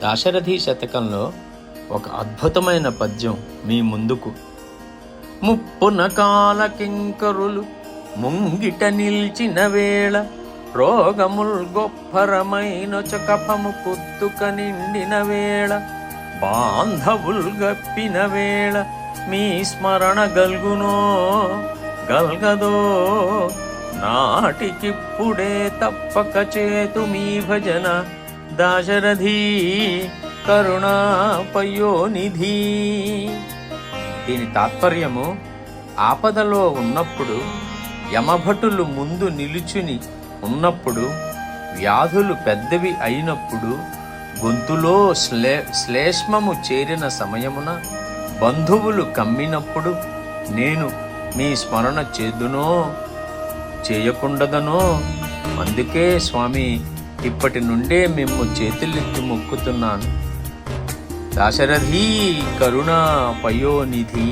దాశరథి శతకంలో ఒక అద్భుతమైన పద్యం మీ ముందుకు. ముప్పున కాల కింకరులు ముంగిట నిల్చిన వేళ, రోగముల్ గొప్పరమైన కఫము కుత్తుక నిండిన వేళ, బాంధవుల్ గప్పిన వేళ, మీ స్మరణ గల్గునో గల్గదో, నాటికిప్పుడే తప్పక చేతు మీ భజన, దాశరథి కరుణా పయోనిధి. దీని తాత్పర్యము, ఆపదలో ఉన్నప్పుడు, యమభటులు ముందు నిలుచుని ఉన్నప్పుడు, వ్యాధులు పెద్దవి అయినప్పుడు, గొంతులో శ్లేష్మము చేరిన సమయమున, బంధువులు కమ్మినప్పుడు, నేను మీ స్మరణ చేదునో చేయకుండదనో. అందుకే స్వామి, ఇప్పటి నుండే మేము చేతులెత్తి మొక్కుతున్నాను. దాశరథి కరుణా పయోనిధి.